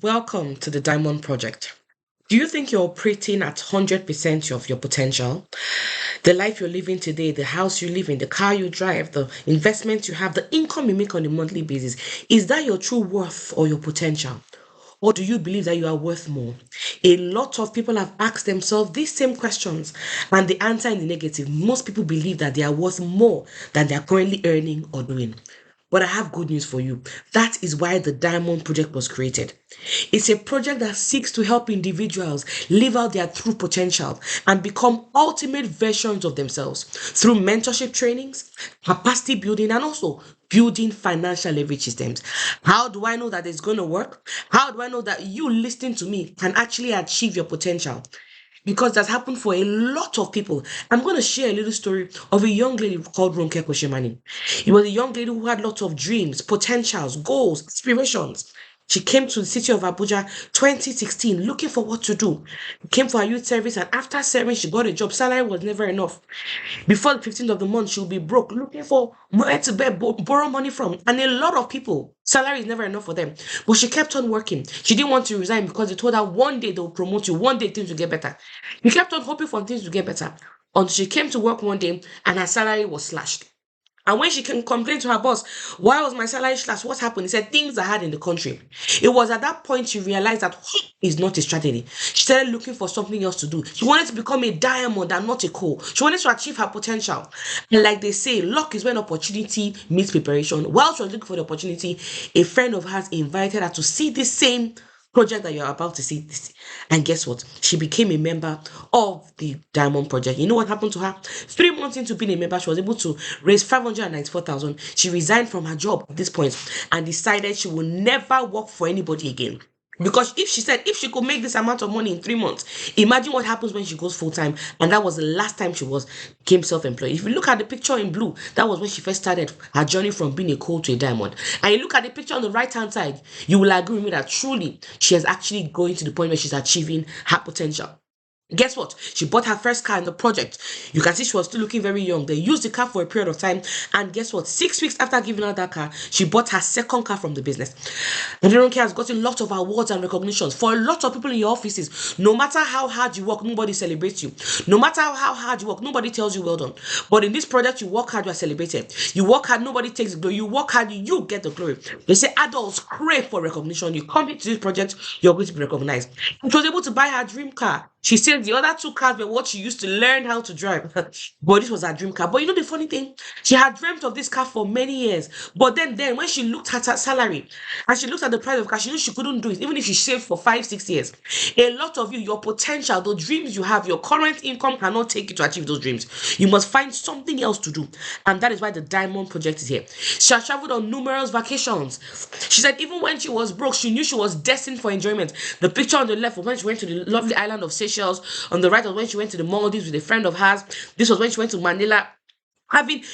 Welcome to the Diamond Project. Do you think you're operating at 100% of your potential? The life you're living today, the house you live in, the car you drive, the investments you have, the income you make on a monthly basis, is that your true worth or your potential? Or do you believe that you are worth more? A lot of people have asked themselves these same questions, and the answer in the negative. Most people believe that they are worth more than they are currently earning or doing. But I have good news for you. That is why the Diamond Project was created. It's a project that seeks to help individuals live out their true potential and become ultimate versions of themselves through mentorship trainings, capacity building, and also building financial leverage systems. How do I know that it's going to work? How do I know that you listening to me can actually achieve your potential? Because that's happened for a lot of people. I'm going to share a little story of a young lady called Ronke Kosemani. It was a young lady who had lots of dreams, potentials, goals, aspirations. She came to the city of Abuja 2016 looking for what to do. Came for her youth service, and after serving, she got a job. Salary was never enough. Before the 15th of the month, she'll be broke, looking for where to borrow money from. And a lot of people, salary is never enough for them. But she kept on working. She didn't want to resign because they told her one day they'll promote you, one day things will get better. She kept on hoping for things to get better until she came to work one day and her salary was slashed. And when she can complain to her boss, why was my salary slashed? What happened? He said things are hard in the country. It was at that point she realized that hope is not a strategy. She started looking for something else to do. She wanted to become a diamond and not a coal. She wanted to achieve her potential. And like they say, luck is when opportunity meets preparation. While she was looking for the opportunity, a friend of hers invited her to see the same project that you're about to see this. And guess what? She became a member of the Diamond Project. You know what happened to her? 3 months into being a member, she was able to raise 594,000. She resigned from her job at this point and decided she will never work for anybody again. Because if she said if she could make this amount of money in 3 months, imagine what happens when she goes full time. And that was the last time she was became self-employed. If you look at the picture in blue, that was when she first started her journey from being a coal to a diamond. And you look at the picture on the right hand side, you will agree with me that truly she is actually going to the point where she's achieving her potential. Guess what? She bought her first car in the project. You can see she was still looking very young. They used the car for a period of time. And guess what? 6 weeks after giving her that car, she bought her second car from the business. And Ronke has gotten lots of awards and recognitions for a lot of people in your offices. No matter how hard you work, nobody celebrates you. No matter how hard you work, nobody tells you well done. But in this project, you work hard, you are celebrated. You work hard, nobody takes the glory. You work hard, you get the glory. They say adults crave for recognition. You come into this project, you're going to be recognized. She was able to buy her dream car. She said the other two cars were what she used to learn how to drive. But this was her dream car. But you know the funny thing? She had dreamt of this car for many years. But then when she looked at her salary and she looked at the price of car, she knew she couldn't do it, even if she saved for 5, 6 years. A lot of you, your potential, the dreams you have, your current income cannot take you to achieve those dreams. You must find something else to do. And that is why the Diamond Project is here. She has traveled on numerous vacations. She said even when she was broke, she knew she was destined for enjoyment. The picture on the left was when she went to the lovely island of Seychelles. On the right was when she went to the Maldives with a friend of hers. This was when she went to Manila. Having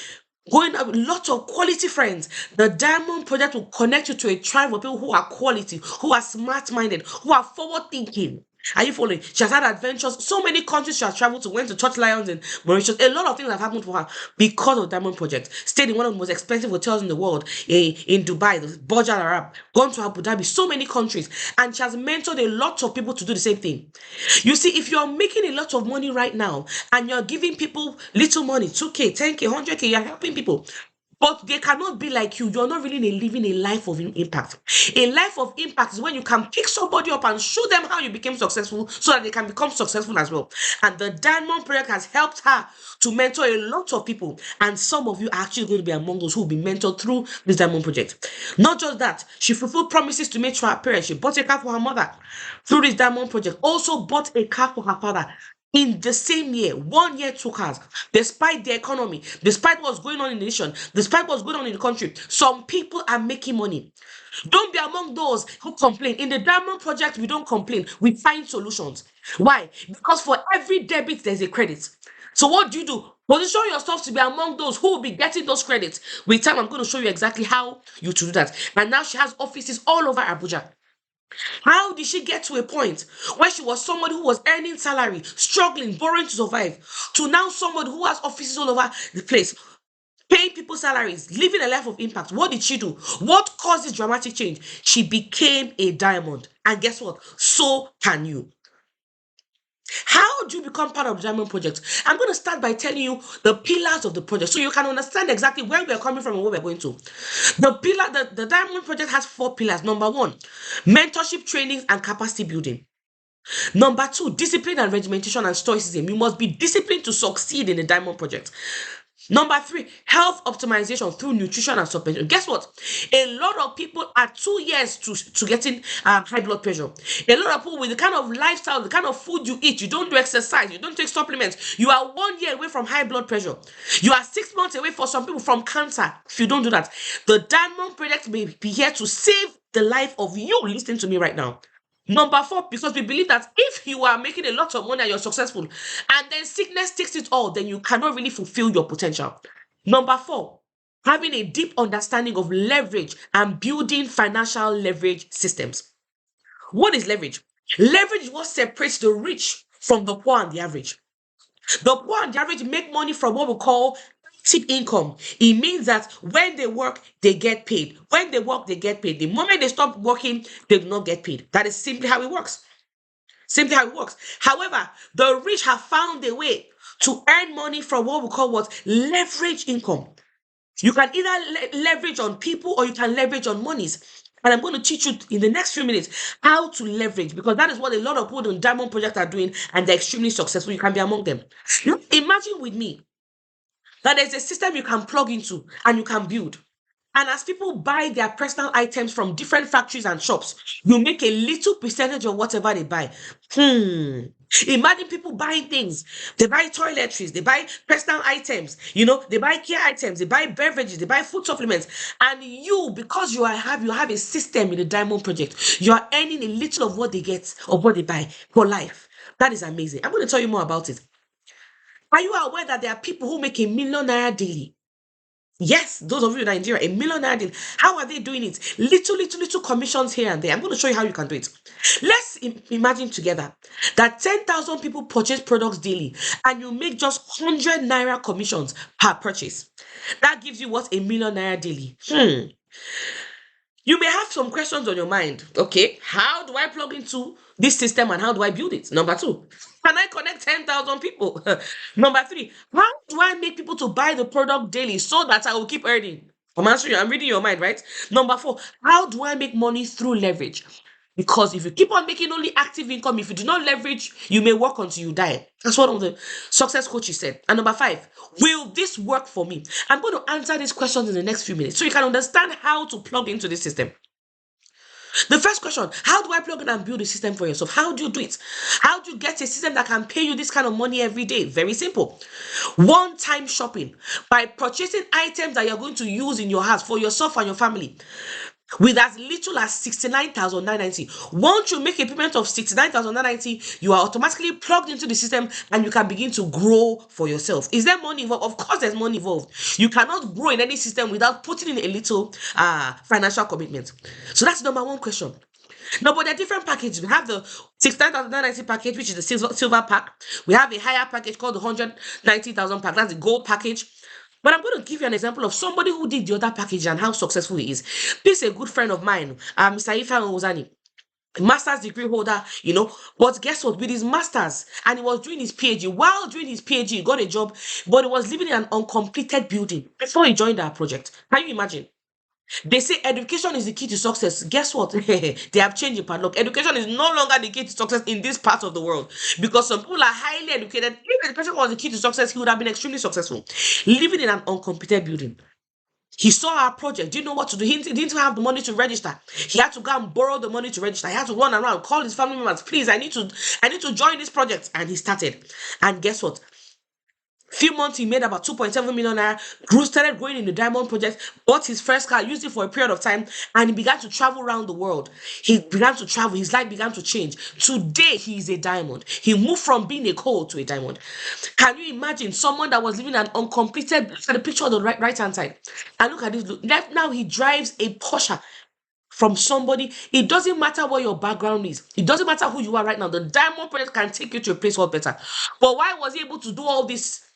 going out with lots of quality friends. The Diamond Project will connect you to a tribe of people who are quality, who are smart-minded, who are forward-thinking. Are you following? She has had adventures. So many countries she has traveled to. Went to Church Lions in Mauritius. A lot of things have happened for her because of the Diamond Project. Stayed in one of the most expensive hotels in the world, in Dubai, the Burj Al Arab. Gone to Abu Dhabi. So many countries. And she has mentored a lot of people to do the same thing. You see, if you're making a lot of money right now and you're giving people little money, 2K, 10K, 100K, you're helping people. But they cannot be like you. You're not really living a life of impact. A life of impact is when you can pick somebody up and show them how you became successful so that they can become successful as well. And the Diamond Project has helped her to mentor a lot of people. And some of you are actually going to be among those who will be mentored through this Diamond Project. Not just that, she fulfilled promises to make to her parents. She bought a car for her mother through this Diamond Project. Also bought a car for her father in the same year. 1 year took her. Despite the economy, despite what's going on in the nation, despite what's going on in the country, some people are making money. Don't be among those who complain. In the Diamond Project, we don't complain. We find solutions. Why? Because for every debit, there's a credit. So what do? Position yourself to be among those who will be getting those credits. With time, I'm going to show you exactly how you to do that. And now she has offices all over Abuja. How did she get to a point where she was somebody who was earning salary, struggling, borrowing to survive, to now somebody who has offices all over the place? paying people salaries, living a life of impact. What did she do? What caused this dramatic change? She became a diamond. And guess what? So can you. How do you become part of the Diamond Project? I'm going to start by telling you the pillars of the project so you can understand exactly where we are coming from and where we're going to. The Diamond Project has 4 pillars. Number 1, mentorship, trainings, and capacity building. Number 2, discipline and regimentation and stoicism. You must be disciplined to succeed in the Diamond Project. Number 3, health optimization through nutrition and supplement. Guess what? A lot of people are 2 years to getting high blood pressure. A lot of people with the kind of lifestyle, the kind of food you eat, you don't do exercise, you don't take supplements. You are 1 year away from high blood pressure. You are 6 months away for some people from cancer. If you don't do that, the Diamond Project may be here to save the life of you listening to me right now. Number 4, because we believe that if you are making a lot of money and you're successful, and then sickness takes it all, then you cannot really fulfill your potential. Number 4, having a deep understanding of leverage and building financial leverage systems. What is leverage? Leverage is what separates the rich from the poor and the average. The poor and the average make money from what we call passive income. It means that when they work, they get paid. When they work, they get paid. The moment they stop working, they do not get paid. That is simply how it works. Simply how it works. However, the rich have found a way to earn money from what we call what? Leverage income. You can either leverage on people or you can leverage on monies. And I'm going to teach you in the next few minutes how to leverage, because that is what a lot of people in Diamond Project are doing, and they're extremely successful. You can be among them. Imagine with me that there's a system you can plug into and you can build. And as people buy their personal items from different factories and shops, you make a little percentage of whatever they buy. Imagine people buying things. They buy toiletries, they buy personal items, they buy care items, they buy beverages, they buy food supplements. And you, because you have a system in the Diamond Project, you are earning a little of what they get, of what they buy for life. That is amazing. I'm going to tell you more about it. Are you aware that there are people who make a 1 million naira daily? Yes, those of you in Nigeria, a 1 million naira daily. How are they doing it? Little commissions here and there. I'm going to show you how you can do it. Let's imagine together that 10,000 people purchase products daily and you make just 100 naira commissions per purchase. That gives you what? a 1 million naira daily. You may have some questions on your mind. Okay, how do I plug into this system and how do I build it? Number 2, can I connect 10,000 people? Number 3, how do I make people to buy the product daily so that I will keep earning? I'm answering you. I'm reading your mind, right? Number 4, how do I make money through leverage? Because if you keep on making only active income, if you do not leverage, you may work until you die. That's what one of the success coaches said. And number 5, will this work for me? I'm going to answer these questions in the next few minutes so you can understand how to plug into this system. The first question, how do I plug in and build a system for yourself? How do you do it? How do you get a system that can pay you this kind of money every day? Very simple. One-time shopping. By purchasing items that you're going to use in your house for yourself and your family with as little as 69,990. Once you make a payment of 69,990, you are automatically plugged into the system and you can begin to grow for yourself. Is there money involved? Of course there's money involved. You cannot grow in any system without putting in a little financial commitment. So that's number 1 question. Now, but there are different packages. We have the 69,990 package, which is the silver pack. We have a higher package called the 190,000 pack. That's the gold package. But I'm going to give you an example of somebody who did the other package and how successful he is. This is a good friend of mine, Mr. Ifan Ozani, master's degree holder, but guess what? With his master's, and he was doing his PhD. While doing his PhD, he got a job, but he was living in an uncompleted building before he joined our project. Can you imagine? They say education is the key to success. Guess what? They have changed the padlock. Education is no longer the key to success in this part of the world because some people are highly educated. If education was the key to success, he would have been extremely successful. Living in an uncompleted building. He saw our project, didn't know what to do. He didn't have the money to register. He had to go and borrow the money to register. He had to run around, call his family members, please, I need to join this project. And he started. And guess what? Few months he made about 2.7 million naira, started growing in the Diamond Project, bought his first car, used it for a period of time, and he began to travel around the world. He began to travel, his life began to change. Today he is a diamond. He moved from being a coal to a diamond. Can you imagine someone that was living an uncompleted, look at the picture on the right hand side, and look at this, now he drives a Porsche from somebody. It doesn't matter what your background is. It doesn't matter who you are right now. The Diamond Project can take you to a place called better. But why was he able to do all this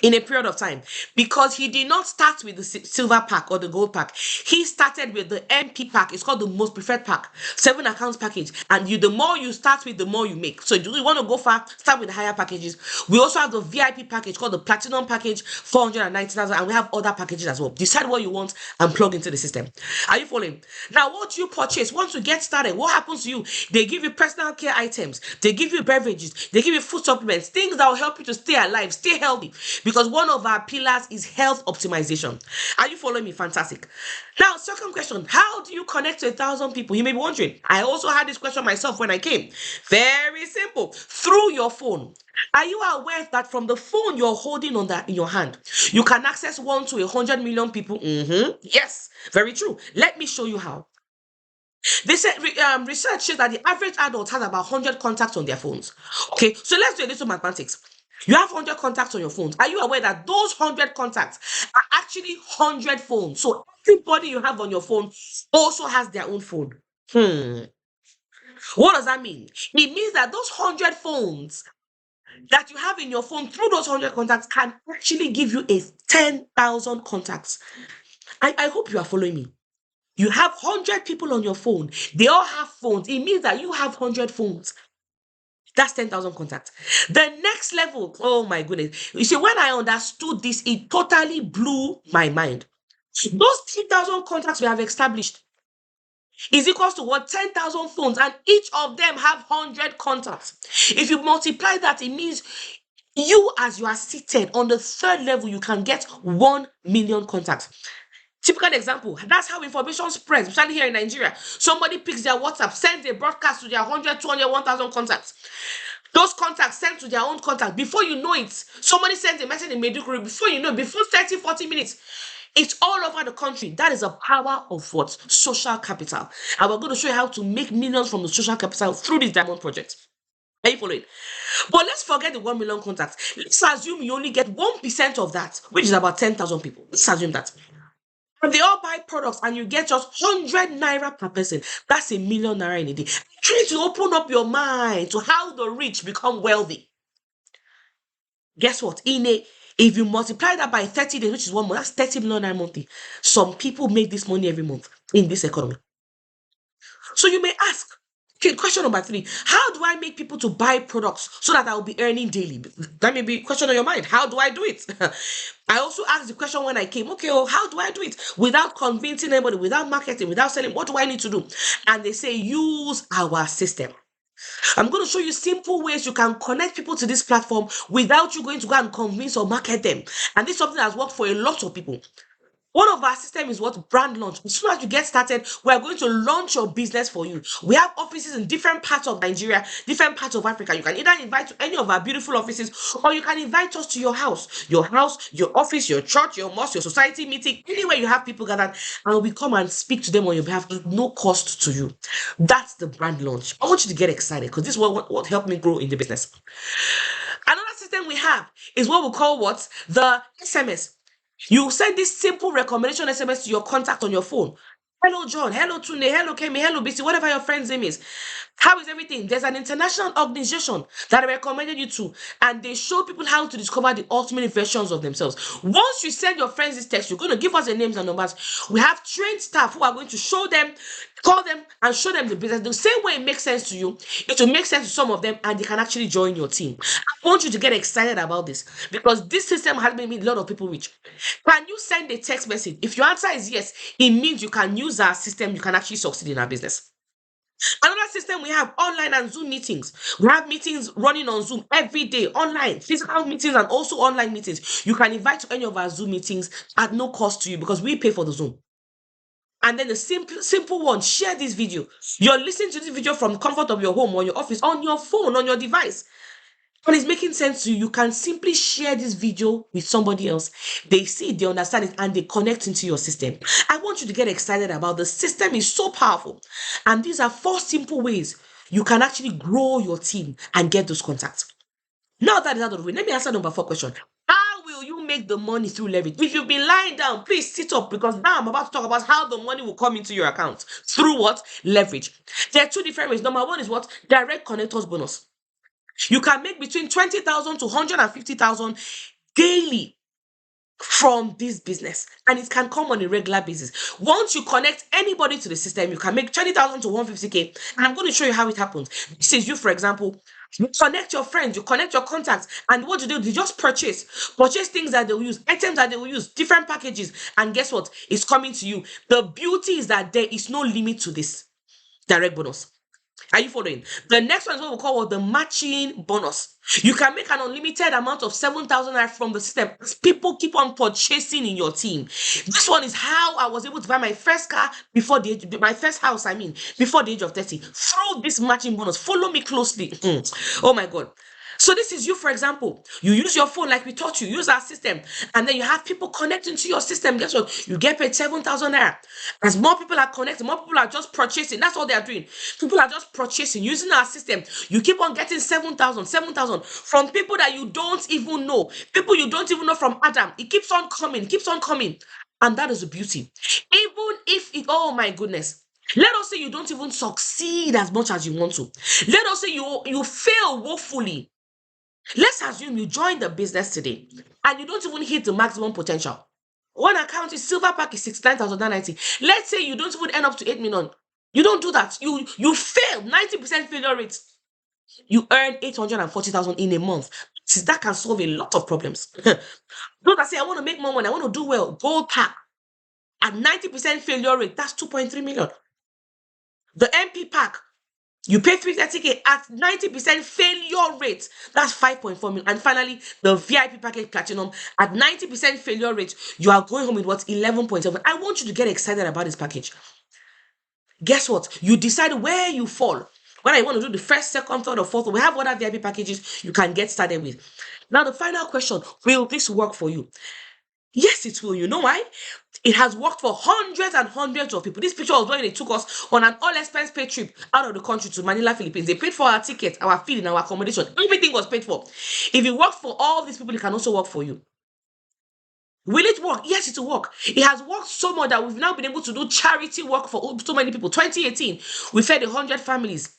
in a period of time, because he did not start with the silver pack or the gold pack. He started with the MP pack. It's called the most preferred pack, 7 accounts package. And the more you start with, the more you make. So do you want to go far? Start with the higher packages. We also have the VIP package called the platinum package, 490,000, and we have other packages as well. Decide what you want and plug into the system. Are you following? Now, what you purchase once you get started, what happens to you? They give you personal care items, they give you beverages, they give you food supplements, things that will help you to stay alive, stay healthy, because one of our pillars is health optimization. Are you following me? Fantastic. Now, second question: how do you connect to 1,000 people? You may be wondering. I also had this question myself when I came. Very simple. Through your phone. Are you aware that from the phone you're holding on that in your hand, you can access 1 to 100 million people? Yes, very true. Let me show you how. They said research shows that the average adult has about 100 contacts on their phones. Okay, so let's do a little mathematics. You have 100 contacts on your phones. Are you aware that those 100 contacts are actually 100 phones? So everybody you have on your phone also has their own phone. What does that mean? It means that those 100 phones that you have in your phone through those 100 contacts can actually give you a 10,000 contacts. I hope you are following me. You have 100 people on your phone. They all have phones. It means that you have 100 phones. That's 10,000 contacts. The next level, oh my goodness. You see, when I understood this, it totally blew my mind. Those 10,000 contacts we have established is equals to what? 10,000 phones, and each of them have 100 contacts. If you multiply that, it means you, as you are seated on the third level, you can get 1 million contacts. Typical example, that's how information spreads, especially here in Nigeria. Somebody picks their WhatsApp, sends a broadcast to their 100, 200, 1,000 contacts. Those contacts sent to their own contact. Before you know it, somebody sends a message in Meduguri. Before you know it, before 30, 40 minutes, it's all over the country. That is the power of what? Social capital. And we're going to show you how to make millions from the social capital through this diamond project. Are you following? But let's forget the 1 million contacts. Let's assume you only get 1% of that, which is about 10,000 people. Let's assume that. And they all buy products and you get just 100 naira per person. That's a million naira in a day. Try to open up your mind to how the rich become wealthy. Guess what? If you multiply that by 30 days, which is 1 month, that's 30 million naira monthly. Some people make this money every month in this economy. So you may ask, okay, question number 3. How do I make people to buy products so that I'll be earning daily? That may be a question on your mind. How do I do it? I also asked the question when I came, okay, well, how do I do it? Without convincing anybody, without marketing, without selling, what do I need to do? And they say, use our system. I'm going to show you simple ways you can connect people to this platform without you going to go and convince or market them. And this is something that's worked for a lot of people. One of our system is what? Brand launch. As soon as you get started, we are going to launch your business for you. We have offices in different parts of Nigeria, different parts of Africa. You can either invite to any of our beautiful offices, or you can invite us to your house, your office, your church, your mosque, your society meeting, anywhere you have people gathered, and we come and speak to them on your behalf at no cost to you. That's the brand launch. I want you to get excited because this is what helped me grow in the business. Another system we have is what we call what? The SMS. You send this simple recommendation SMS to your contact on your phone. Hello, John. Hello, Tune. Hello, Kemi. Hello, BC. Whatever your friend's name is. How is everything? There's an international organization that I recommended you to, and they show people how to discover the ultimate versions of themselves. Once you send your friends this text, you're going to give us the names and numbers. We have trained staff who are going to show them, call them, and show them the business. The same way it makes sense to you, it will make sense to some of them, and they can actually join your team. I want you to get excited about this because this system has made a lot of people rich. Can you send a text message? If your answer is yes, it means you can use our system, you can actually succeed in our business. Another system we have online and Zoom meetings. We have meetings running on Zoom every day, online, physical meetings and also online meetings. You can invite to any of our Zoom meetings at no cost to you because we pay for the Zoom. And then the simple one, share this video. You're listening to this video from the comfort of your home or your office, on your phone, on your device. And it's making sense to you. You can simply share this video with somebody else. They see it, they understand it, and they connect into your system. I want you to get excited about the system is so powerful. And these are 4 simple ways you can actually grow your team and get those contacts. Now that is out of the way, let me answer number 4 question. How will you make the money through leverage? If you've been lying down, please sit up because now I'm about to talk about how the money will come into your account. Through what? Leverage. There are 2 different ways. Number 1 is what? Direct connectors bonus. You can make between 20,000 to 150,000 daily from this business, and it can come on a regular basis. Once you connect anybody to the system, you can make 20,000 to 150K. And I'm going to show you how it happens. This is you, for example. You connect your friends, you connect your contacts, and what you do, they just purchase things that they will use, items that they will use, different packages, and guess what? It's coming to you. The beauty is that there is no limit to this direct bonus. Are you following? The next one is what we call the matching bonus. You can make an unlimited amount of 7,000 naira from the system. People keep on purchasing in your team. This one is how I was able to buy my first car before the age, my first house, I mean, before the age of 30. Through this matching bonus. Follow me closely. Oh my God. So this is you, for example. You use your phone like we taught you, use our system, and then you have people connecting to your system. Guess what? You get paid 7,000 naira. As more people are connecting, more people are just purchasing. That's all they are doing. People are just purchasing using our system. You keep on getting 7,000, 7,000 from people that you don't even know. People you don't even know from Adam. It keeps on coming, keeps on coming. And that is the beauty. Even if it, oh my goodness. Let us say you don't even succeed as much as you want to. Let us say you fail woefully. Let's assume you join the business today and you don't even hit the maximum potential. One account is silver pack is 69,990. Let's say you don't even end up to 8 million. You don't do that. You fail 90% failure rate. You earn 840,000 in a month. That can solve a lot of problems. Those that say I want to make more money, I want to do well, gold pack at 90% failure rate, that's 2.3 million. The MP pack, you pay 330K at 90% failure rate. That's 5.4 million. And finally, the VIP package platinum at 90% failure rate, you are going home with what? 11.7. I want you to get excited about this package. Guess what? You decide where you fall. Whether you want to do the first, second, third, or fourth, we have other VIP packages you can get started with. Now, the final question, will this work for you? Yes, it will. You know why? It has worked for hundreds and hundreds of people. This picture was when they took us on an all-expense paid trip out of the country to Manila, Philippines. They paid for our ticket, our feeding, our accommodation. Everything was paid for. If it worked for all these people, it can also work for you. Will it work? Yes, it will work. It has worked so much that we've now been able to do charity work for so many people. 2018, we fed 100 families.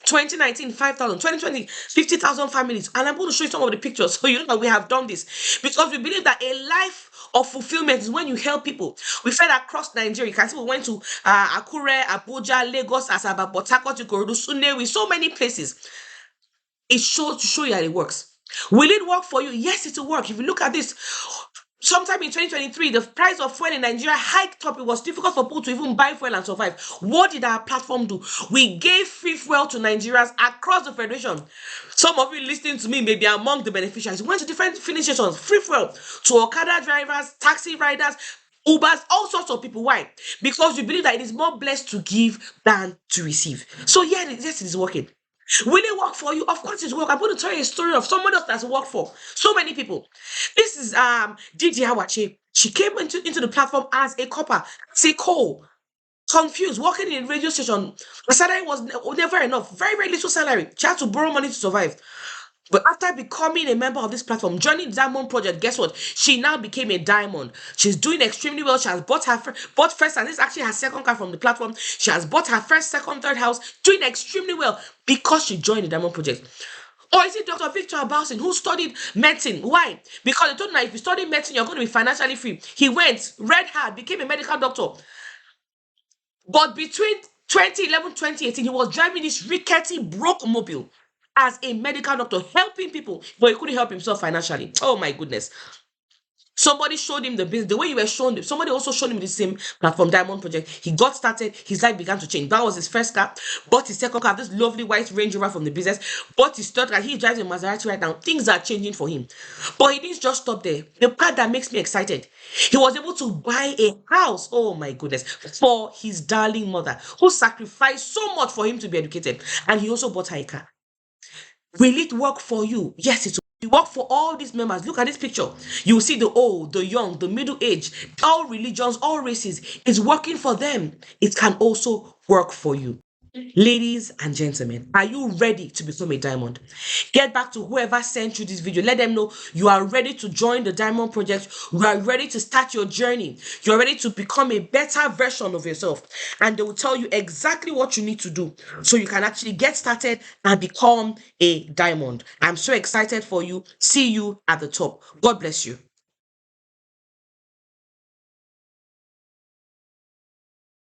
2019, 5,000. 2020, 50,000 families. And I'm going to show you some of the pictures so you know that we have done this. Because we believe that a life of fulfillment is when you help people. We fed across Nigeria. You can see we went to Akure, Abuja, Lagos, Asaba, Port Harcourt, Ikorodu, Sunewi, so many places. It shows to show you that it works. Will it work for you? Yes, it will work. If you look at this, sometime in 2023, the price of fuel in Nigeria hiked up. It was difficult for people to even buy fuel and survive. What did our platform do? We gave free fuel to Nigerians across the federation. Some of you listening to me may be among the beneficiaries. We went to different filling stations, free fuel to Okada drivers, taxi riders, Ubers, all sorts of people. Why? Because we believe that it is more blessed to give than to receive. So yeah, yes, it is working. Will it work for you? Of course it's work. I'm going to tell you a story of someone else that's worked for so many people. This is Didi Hawache. She came into the platform as a copper, as a coal, confused, working in a radio station. The salary was never enough, very, very little salary. She had to borrow money to survive. But after becoming a member of this platform, joining the Diamond Project, guess what? She now became a diamond. She's doing extremely well. She has bought bought first, and this is actually her second car from the platform. She has bought her first, second, third house, doing extremely well because she joined the Diamond Project. Or is it Dr. Victor Abalsin who studied medicine? Why? Because they told him that if you study medicine, you're going to be financially free. He went, read hard, became a medical doctor. But between 2011 2018, he was driving this rickety, broke mobile as a medical doctor, helping people, but he couldn't help himself financially. Oh my goodness. Somebody showed him the business, the way you were shown. Somebody also showed him the same platform, Diamond Project. He got started, his life began to change. That was his first car. Bought his second car, this lovely white Range Rover from the business. Bought his third car. He drives a Maserati right now. Things are changing for him. But he didn't just stop there. The part that makes me excited, he was able to buy a house. Oh my goodness. For his darling mother, who sacrificed so much for him to be educated. And he also bought her a car. Will it work for you? Yes, it will. It work for all these members. Look at this picture. You will see the old, the young, the middle age, all religions, all races. It's working for them. It can also work for you. Ladies and gentlemen, are you ready to become a diamond? Get back to whoever sent you this video. Let them know you are ready to join the Diamond Project. You are ready to start your journey. You're ready to become a better version of yourself. And they will tell you exactly what you need to do so you can actually get started and become a diamond. I'm so excited for you. See you at the top. God bless you.